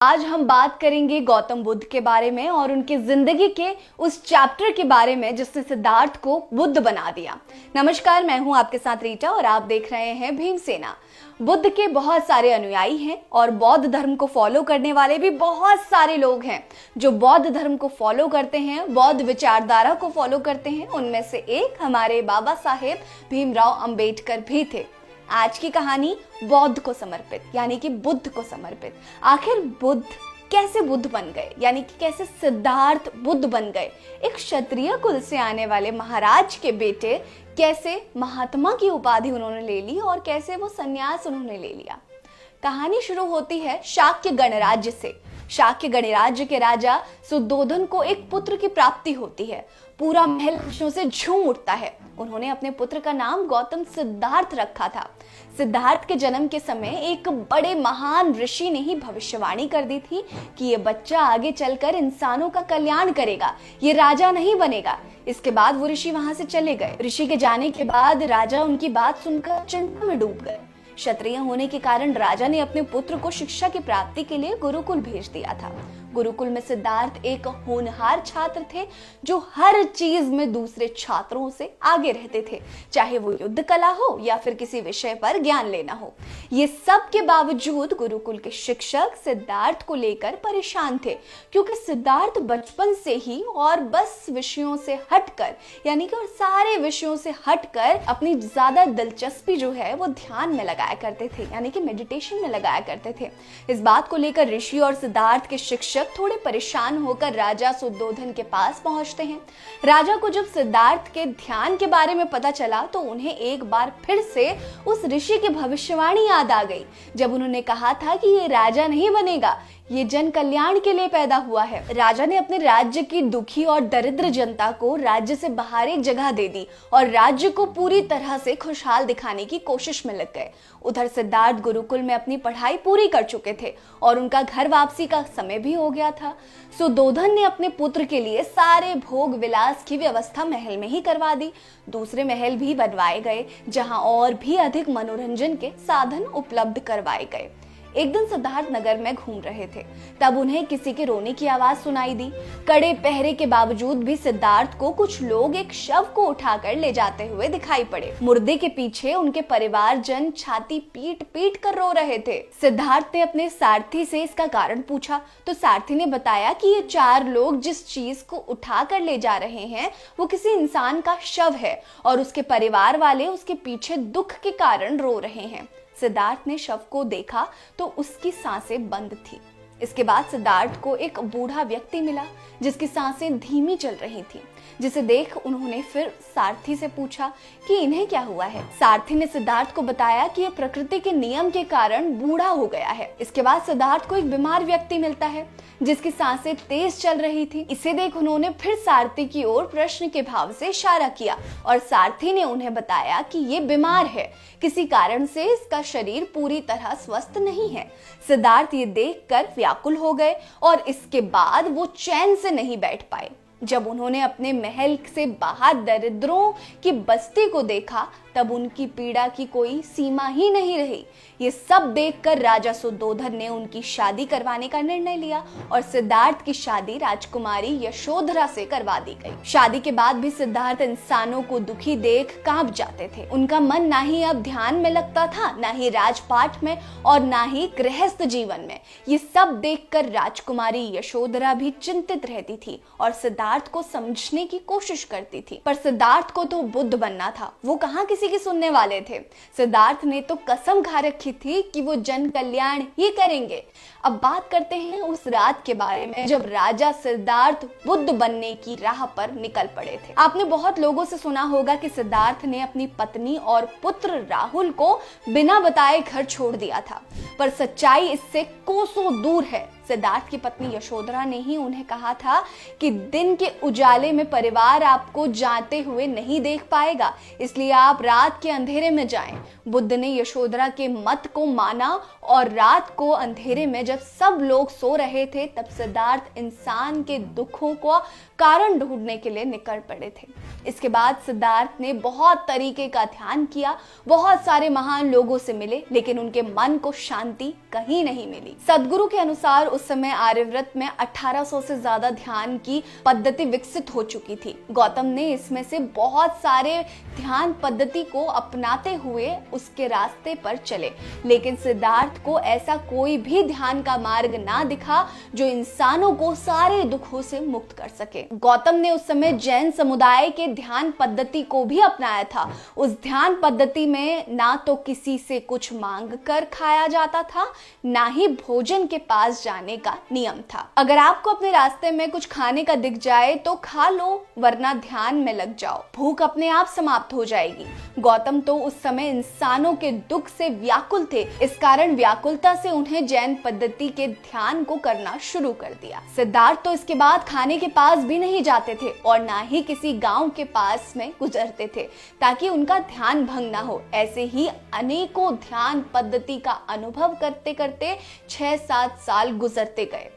आज हम बात करेंगे गौतम बुद्ध के बारे में और उनकी जिंदगी के उस चैप्टर के बारे में जिसने सिद्धार्थ को बुद्ध बना दिया। नमस्कार, मैं हूं आपके साथ रीटा और आप देख रहे हैं भीमसेना। बुद्ध के बहुत सारे अनुयायी हैं और बौद्ध धर्म को फॉलो करने वाले भी बहुत सारे लोग हैं जो बौद्ध धर्म को फॉलो करते हैं, बौद्ध विचारधारा को फॉलो करते हैं। उनमें से एक हमारे बाबा साहेब भीमराव अंबेडकर भी थे। आज की कहानी बौद्ध को समर्पित यानी कि बुद्ध को समर्पित। आखिर बुद्ध कैसे बुद्ध बन गए, यानी कि कैसे सिद्धार्थ बुद्ध बन गए। एक क्षत्रिय कुल से आने वाले महाराज के बेटे कैसे महात्मा की उपाधि उन्होंने ले ली और कैसे वो संन्यास उन्होंने ले लिया। कहानी शुरू होती है शाक्य गणराज्य से। शाक्य गणराज्य के राजा सुद्धोधन को एक पुत्र की प्राप्ति होती है। पूरा महल खुशियों से झूम उठता है। उन्होंने अपने पुत्र का नाम गौतम सिद्धार्थ रखा था। सिद्धार्थ के जन्म के समय एक बड़े महान ऋषि ने ही भविष्यवाणी कर दी थी कि ये बच्चा आगे चलकर इंसानों का कल्याण करेगा, ये राजा नहीं बनेगा। इसके बाद वो ऋषि वहां से चले गए। ऋषि के जाने के बाद राजा उनकी बात सुनकर चिंता में डूब गए। क्षत्रिय होने के कारण राजा ने अपने पुत्र को शिक्षा की प्राप्ति के लिए गुरुकुल भेज दिया था। गुरुकुल में सिद्धार्थ एक होनहार छात्र थे जो हर चीज में दूसरे छात्रों से आगे रहते थे, चाहे वो युद्ध कला हो या फिर किसी विषय पर ज्ञान लेना हो। ये सब के बावजूद गुरुकुल के शिक्षक सिद्धार्थ को लेकर परेशान थे, क्योंकि सिद्धार्थ बचपन से ही और बस विषयों से हटकर यानी कि और सारे विषयों से हटकर अपनी ज्यादा दिलचस्पी जो है वो ध्यान में लगाया करते थे, यानी कि मेडिटेशन में लगाया करते थे। इस बात को लेकर ऋषि और सिद्धार्थ के शिक्षक थोड़े परेशान होकर राजा सुद्धोधन के पास पहुंचते हैं। राजा को जब सिद्धार्थ के ध्यान के बारे में पता चला तो उन्हें एक बार फिर से उस ऋषि की भविष्यवाणी याद आ गई, जब उन्होंने कहा था कि ये राजा नहीं बनेगा, ये जन कल्याण के लिए पैदा हुआ है। राजा ने अपने राज्य की दुखी और दरिद्र जनता को राज्य से बाहर एक जगह दे दी और राज्य को पूरी तरह से खुशहाल दिखाने की कोशिश में लग गए। उधर सिद्धार्थ गुरुकुल में अपनी पढ़ाई पूरी कर चुके थे और उनका घर वापसी का समय भी हो गया था। सुद्धोधन ने अपने पुत्र के लिए सारे भोग विलास की व्यवस्था महल में ही करवा दी। दूसरे महल भी बनवाए गए जहां और भी अधिक मनोरंजन के साधन उपलब्ध करवाए गए। एक दिन सिद्धार्थ नगर में घूम रहे थे, तब उन्हें किसी के रोने की आवाज सुनाई दी। कड़े पहरे के बावजूद भी सिद्धार्थ को कुछ लोग एक शव को उठाकर ले जाते हुए दिखाई पड़े। मुर्दे के पीछे उनके परिवारजन छाती पीट पीट कर रो रहे थे। सिद्धार्थ ने अपने सारथी से इसका कारण पूछा तो सारथी ने बताया कि ये 4 लोग जिस चीज को उठा कर ले जा रहे हैं वो किसी इंसान का शव है और उसके परिवार वाले उसके पीछे दुख के कारण रो रहे हैं। सिद्धार्थ ने शव को देखा तो उसकी सांसें बंद थी। इसके बाद सिद्धार्थ को एक बूढ़ा व्यक्ति मिला जिसकी सांसें धीमी चल रही थी, जिसे देख उन्होंने फिर सारथी से पूछा कि इन्हें क्या हुआ है। सारथी ने सिद्धार्थ को बताया कि यह प्रकृति के नियम के कारण बूढ़ा हो गया है। इसके बाद सिद्धार्थ को एक बीमार व्यक्ति मिलता है जिसकी सांसें तेज चल रही थी। इसे देख उन्होंने फिर सारथी की ओर प्रश्न के भाव से इशारा किया और सारथी ने उन्हें बताया कि ये बीमार है, किसी कारण से इसका शरीर पूरी तरह स्वस्थ नहीं है। सिद्धार्थ ये देखकर व्याकुल हो गए और इसके बाद वो चैन से नहीं बैठ पाए। जब उन्होंने अपने महल से बाहर दरिद्रों की बस्ती को देखा तब उनकी पीड़ा की कोई सीमा ही नहीं रही। ये सब देखकर राजा सुद्धोधन ने उनकी शादी करवाने का निर्णय लिया और सिद्धार्थ की शादी राजकुमारी यशोधरा से करवा दी गई। शादी के बाद भी सिद्धार्थ इंसानों को दुखी देख कांप जाते थे। उनका मन ना ही अब ध्यान में लगता था, ना ही राजपाट में और ना ही गृहस्थ जीवन में। ये सब देखकर राजकुमारी यशोधरा भी चिंतित रहती थी और सिद्धार्थ को समझने की कोशिश करती थी। पर सिद्धार्थ को तो बुद्ध बनना था, वो कहाँ किसी की सुनने वाले थे। सिद्धार्थ ने तो कसम खा रखी थी कि वो जन कल्याण ही करेंगे। अब बात करते हैं उस रात के बारे में जब राजा सिद्धार्थ बुद्ध बनने की राह पर निकल पड़े थे। आपने बहुत लोगों से सुना होगा कि सिद्धार्थ ने अपनी पत्नी और पुत्र राहुल को बिना बताए घर छोड़ दिया था, पर सच्चाई इससे कोसों दूर है। सिद्धार्थ की पत्नी यशोधरा ने ही उन्हें कहा था कि दिन के उजाले में परिवार आपको जाते हुए नहीं देख पाएगा, इसलिए आप रात के अंधेरे में जाएं। बुद्ध ने यशोधरा के मत को माना और रात को अंधेरे में जब सब लोग सो रहे थे तब सिद्धार्थ इंसान के दुखों को कारण ढूंढने के लिए निकल पड़े थे। इसके बाद सिद्धार्थ ने बहुत तरीके का ध्यान किया, बहुत सारे महान लोगों से मिले, लेकिन उनके मन को शांति कहीं नहीं मिली। सदगुरु के अनुसार उस उस समय आर्यव्रत में 1800 से ज्यादा ध्यान की पद्धति विकसित हो चुकी थी। गौतम ने इसमें से बहुत सारे ध्यान पद्धति को अपनाते हुए उसके रास्ते पर चले, लेकिन सिद्धार्थ को ऐसा कोई भी ध्यान का मार्ग ना दिखा जो इंसानों को सारे दुखों से मुक्त कर सके। गौतम ने उस समय जैन समुदाय के ध्यान पद्धति को भी अपनाया था। उस ध्यान पद्धति में ना तो किसी से कुछ मांग कर खाया जाता था, ना ही भोजन के पास जाने का नियम था। अगर आपको अपने रास्ते में कुछ खाने का दिख जाए तो खा लो, वरना ध्यान में लग जाओ, भूख अपने आप समाप्त हो जाएगी। गौतम तो उस समय इंसानों के दुख से व्याकुल थे, इस कारण व्याकुलता से उन्हें जैन पद्धति के ध्यान को करना शुरू कर दिया। सिद्धार्थ तो इसके बाद खाने के पास भी नहीं जाते थे और ना ही किसी गांव के पास में गुजरते थे ताकि उनका ध्यान भंग ना हो। ऐसे ही अनेकों ध्यान पद्धति का अनुभव करते करते 6-7 साल गुजरते गए।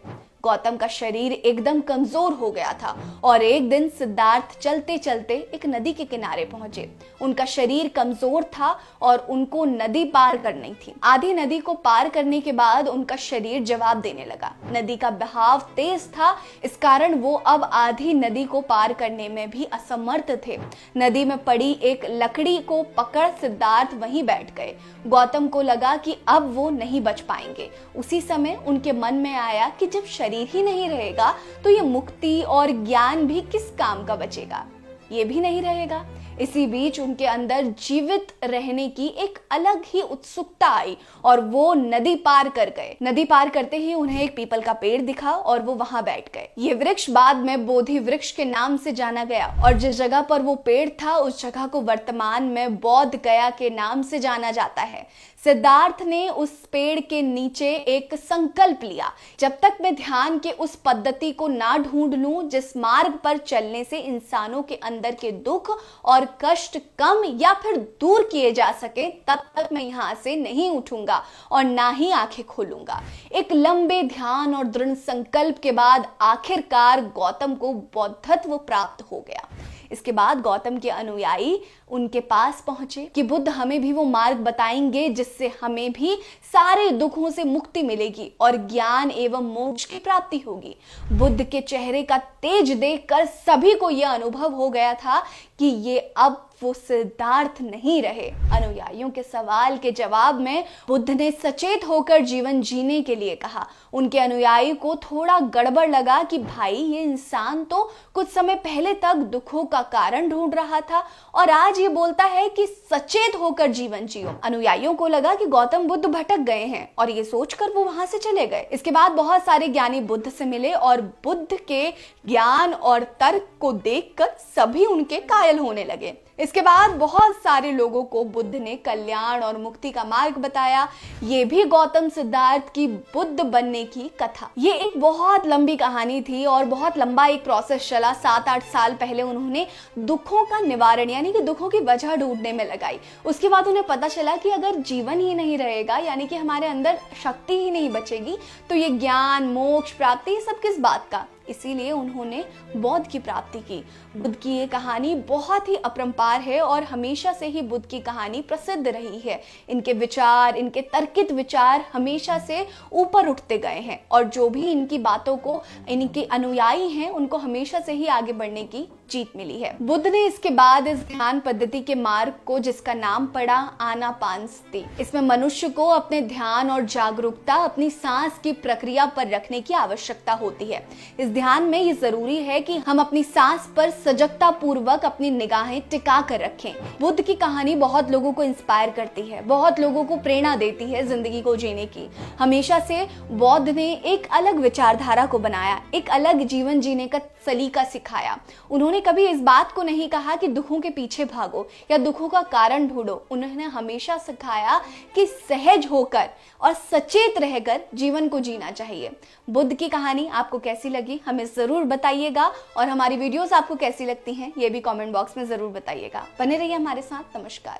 गौतम का शरीर एकदम कमजोर हो गया था और एक दिन सिद्धार्थ चलते चलते एक नदी के किनारे पहुंचे। उनका शरीर कमजोर था और उनको नदी पार करनी थी। आधी नदी को पार करने के बाद उनका शरीर जवाब देने लगा। नदी का बहाव तेज था, इस कारण वो अब आधी नदी को पार करने में भी असमर्थ थे। नदी में पड़ी एक लकड़ी को पकड़ सिद्धार्थ वहीं बैठ गए। गौतम को लगा कि अब वो नहीं बच पाएंगे। उसी समय उनके मन में आया कि जब शरीर ही नहीं रहेगा तो ये मुक्ति और ज्ञान भी किस काम का बचेगा, ये भी नहीं रहेगा। इसी बीच उनके अंदर जीवित रहने की एक अलग ही उत्सुकता आई और वो नदी पार कर गए। नदी पार करते ही उन्हें एक पीपल का पेड़ दिखा और वो वहां बैठ गए। ये वृक्ष बाद में बोधि वृक्ष के नाम से जाना गया और जिस जगह पर वो पेड़ था उस जगह को वर्तमान में बौद्ध गया के नाम से जाना जाता है। सिद्धार्थ ने उस पेड़ के नीचे एक संकल्प लिया, जब तक मैं ध्यान के उस पद्धति को ना ढूंढ लूं जिस मार्ग पर चलने से इंसानों के अंदर के दुख और कष्ट कम या फिर दूर किए जा सके, तब तक मैं यहाँ से नहीं उठूंगा और ना ही आंखें खोलूंगा। एक लंबे ध्यान और दृढ़ संकल्प के बाद आखिरकार गौतम को बौद्धत्व प्राप्त हो गया। इसके बाद गौतम के अनुयायी उनके पास पहुंचे कि बुद्ध हमें भी वो मार्ग बताएंगे जिससे हमें भी सारे दुखों से मुक्ति मिलेगी और ज्ञान एवं मोक्ष की प्राप्ति होगी। बुद्ध के चेहरे का तेज देखकर सभी को यह अनुभव हो गया था कि ये अब वो सिद्धार्थ नहीं रहे। अनुयायियों के सवाल के जवाब में बुद्ध ने सचेत होकर जीवन जीने के लिए कहा। उनके अनुयायी को थोड़ा गड़बड़ लगा कि भाई ये इंसान तो कुछ समय पहले तक दुखों का कारण ढूंढ रहा था और आज ये बोलता है कि सचेत होकर जीवन जियो। अनुयायियों को लगा कि गौतम बुद्ध भटक गए हैं और ये सोचकर वो वहां से चले गए। इसके बाद बहुत सारे ज्ञानी बुद्ध से मिले और बुद्ध के ज्ञान और तर्क को देखकर सभी उनके कायल होने लगे। इसके बाद बहुत सारे लोगों को बुद्ध ने कल्याण और मुक्ति का मार्ग बताया। ये भी गौतम सिद्धार्थ की बुद्ध बनने की कथा। ये एक बहुत लंबी कहानी थी और बहुत लंबा एक प्रोसेस चला। 7-8 साल पहले उन्होंने दुखों का निवारण यानी कि दुखों की वजह ढूंढने में लगाई। उसके बाद उन्हें पता चला कि अगर जीवन ही नहीं रहेगा यानी कि हमारे अंदर शक्ति ही नहीं बचेगी तो ये ज्ञान मोक्ष प्राप्ति ये सब किस बात का। इसीलिए उन्होंने बौद्ध की प्राप्ति की। बुद्ध की ये कहानी बहुत ही अपरंपार है और हमेशा से ही बुद्ध की कहानी प्रसिद्ध रही है। इनके विचार, इनके तर्कित विचार हमेशा से ऊपर उठते गए हैं और जो भी इनकी बातों को इनके अनुयायी हैं उनको हमेशा से ही आगे बढ़ने की जीत मिली है। बुद्ध ने इसके बाद इस ध्यान पद्धति के मार्ग को जिसका नाम पड़ा आनापानसति, इसमें मनुष्य को अपने ध्यान और जागरूकता अपनी सांस की प्रक्रिया पर रखने की आवश्यकता होती है। इस ध्यान में ये जरूरी है कि हम अपनी सांस पर सजगता पूर्वक अपनी निगाहें टिका कर रखें। बुद्ध की कहानी बहुत लोगों को इंस्पायर करती है, बहुत लोगों को प्रेरणा देती है जिंदगी को जीने की। हमेशा से बौद्ध ने एक अलग विचारधारा को बनाया, एक अलग जीवन जीने का सलीका सिखाया। उन्होंने कभी इस बात को नहीं कहा कि दुखों के पीछे भागो या दुखों का कारण ढूंढो। उन्होंने हमेशा सिखाया कि सहज होकर और सचेत रहकर जीवन को जीना चाहिए। बुद्ध की कहानी आपको कैसी लगी हमें जरूर बताइएगा और हमारी वीडियोस आपको कैसी लगती हैं ये भी कमेंट बॉक्स में जरूर बताइएगा। बने रहिए हमारे साथ। नमस्कार।